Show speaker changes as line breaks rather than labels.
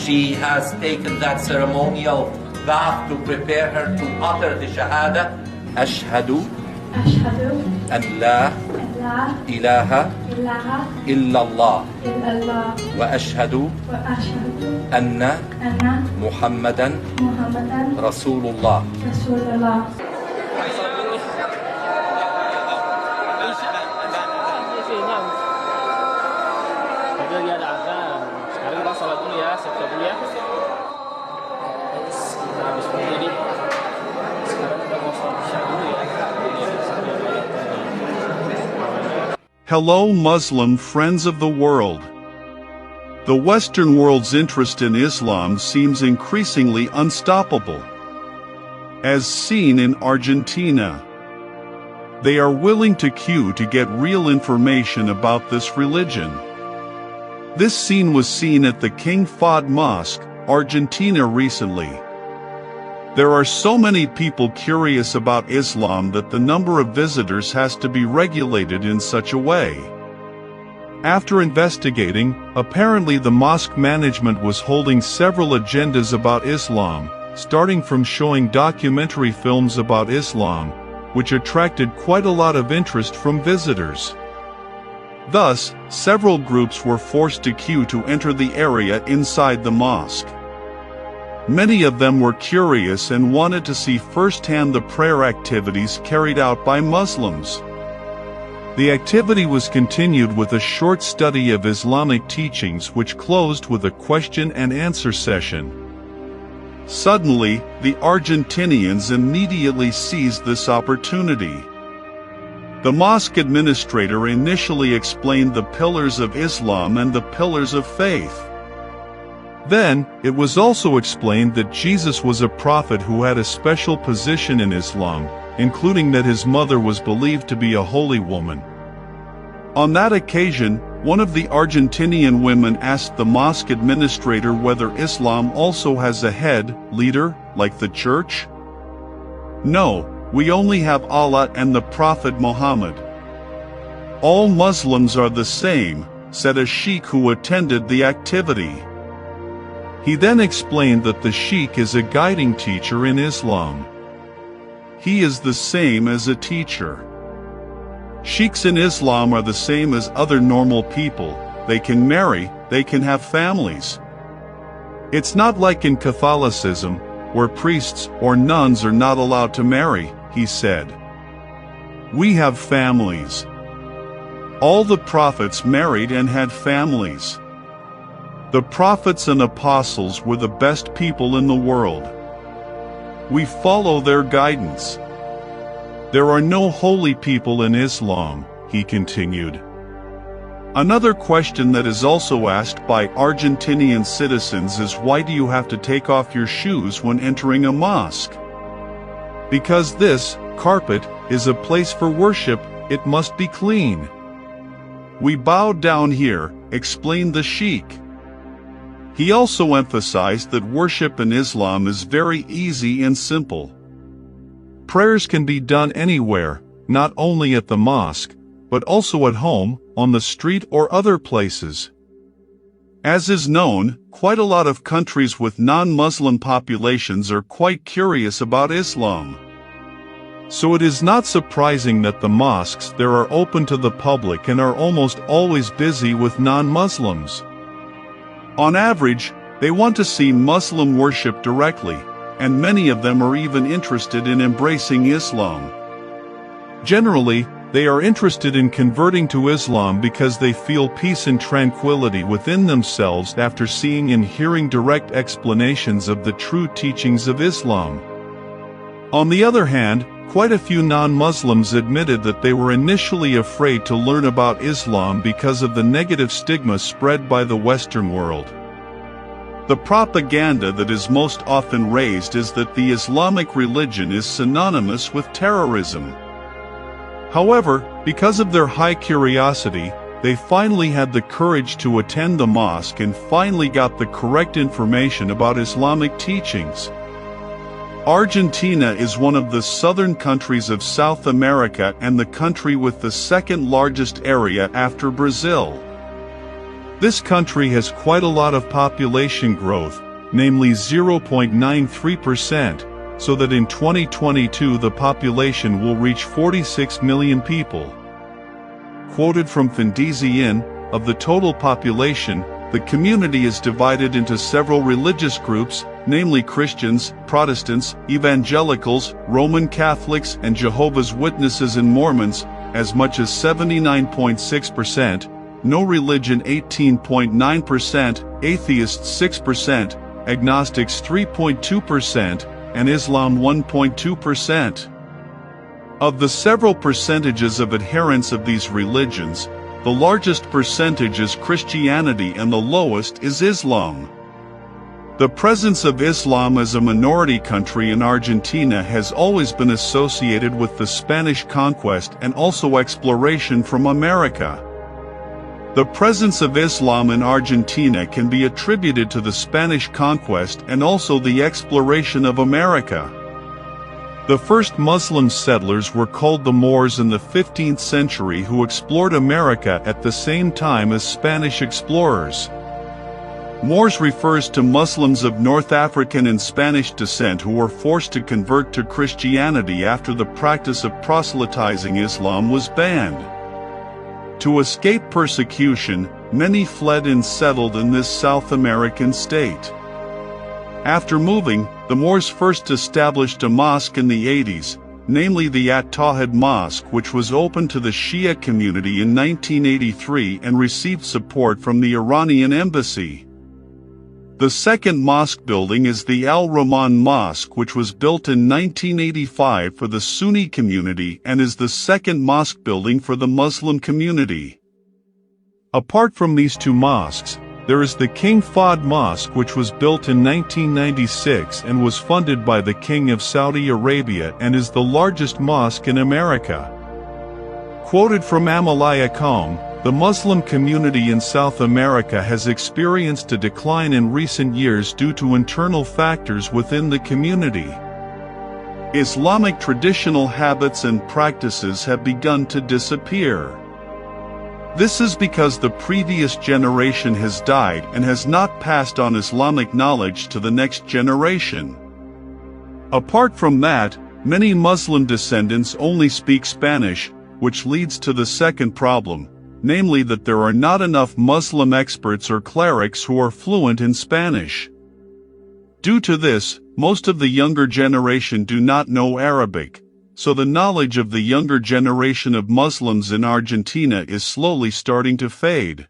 She has taken that ceremonial bath to prepare her to utter the Shahada. Ashhadu an la ilaha illallah wa ashhadu anna Muhammadan Rasulullah.
Hello Muslim friends of the world. The Western world's interest in Islam seems increasingly unstoppable. As seen in Argentina, they are willing to queue to get real information about this religion. This scene was seen at the King Fahd Mosque, Argentina recently. There are so many people curious about Islam that the number of visitors has to be regulated in such a way. After investigating, apparently the mosque management was holding several agendas about Islam, starting from showing documentary films about Islam, which attracted quite a lot of interest from visitors. Thus, several groups were forced to queue to enter the area inside the mosque. Many of them were curious and wanted to see firsthand the prayer activities carried out by Muslims. The activity was continued with a short study of Islamic teachings which closed with a question and answer session. Suddenly, the Argentinians immediately seized this opportunity. The mosque administrator initially explained the pillars of Islam and the pillars of faith. Then, it was also explained that Jesus was a prophet who had a special position in Islam, including that his mother was believed to be a holy woman. On that occasion, one of the Argentinian women asked the mosque administrator whether Islam also has a head, leader, like the church. No, we only have Allah and the Prophet Muhammad. All Muslims are the same, said a sheikh who attended the activity. He then explained that the sheikh is a guiding teacher in Islam. He is the same as a teacher. Sheikhs in Islam are the same as other normal people. They can marry, they can have families. It's not like in Catholicism, where priests or nuns are not allowed to marry, he said. We have families. All the prophets married and had families. The prophets and apostles were the best people in the world. We follow their guidance. There are no holy people in Islam, he continued. Another question that is also asked by Argentinian citizens is why do you have to take off your shoes when entering a mosque? Because this carpet is a place for worship, it must be clean. We bow down here, explained the sheikh. He also emphasized that worship in Islam is very easy and simple. Prayers can be done anywhere, not only at the mosque, but also at home, on the street or other places. As is known, quite a lot of countries with non-Muslim populations are quite curious about Islam. So it is not surprising that the mosques there are open to the public and are almost always busy with non-Muslims. On average, they want to see Muslim worship directly, and many of them are even interested in embracing Islam. Generally, they are interested in converting to Islam because they feel peace and tranquility within themselves after seeing and hearing direct explanations of the true teachings of Islam. On the other hand, quite a few non-Muslims admitted that they were initially afraid to learn about Islam because of the negative stigma spread by the Western world. The propaganda that is most often raised is that the Islamic religion is synonymous with terrorism. However, because of their high curiosity, they finally had the courage to attend the mosque and finally got the correct information about Islamic teachings. Argentina is one of the southern countries of South America and the country with the second largest area after Brazil. This country has quite a lot of population growth, namely 0.93%, so that in 2022 the population will reach 46 million people. Quoted from Fendizian, of the total population, the community is divided into several religious groups, namely Christians, Protestants, Evangelicals, Roman Catholics, and Jehovah's Witnesses and Mormons, as much as 79.6%, no religion 18.9%, atheists 6%, agnostics 3.2%, and Islam 1.2%. Of the several percentages of adherents of these religions, the largest percentage is Christianity and the lowest is Islam. The presence of Islam as a minority country in Argentina has always been associated with the Spanish conquest and also exploration from America. The presence of Islam in Argentina can be attributed to the Spanish conquest and also the exploration of America. The first Muslim settlers were called the Moors in the 15th century, who explored America at the same time as Spanish explorers. Moors refers to Muslims of North African and Spanish descent who were forced to convert to Christianity after the practice of proselytizing Islam was banned. To escape persecution, many fled and settled in this South American state. After moving, the Moors first established a mosque in the 80s, namely the At-Tawhid Mosque, which was open to the Shia community in 1983 and received support from the Iranian embassy. The second mosque building is the Al-Rahman Mosque, which was built in 1985 for the Sunni community and is the second mosque building for the Muslim community. Apart from these two mosques, there is the King Fahd Mosque, which was built in 1996 and was funded by the King of Saudi Arabia and is the largest mosque in America. Quoted from Amalaya.com, the Muslim community in South America has experienced a decline in recent years due to internal factors within the community. Islamic traditional habits and practices have begun to disappear. This is because the previous generation has died and has not passed on Islamic knowledge to the next generation. Apart from that, many Muslim descendants only speak Spanish, which leads to the second problem, namely that there are not enough Muslim experts or clerics who are fluent in Spanish. Due to this, most of the younger generation do not know Arabic, so the knowledge of the younger generation of Muslims in Argentina is slowly starting to fade.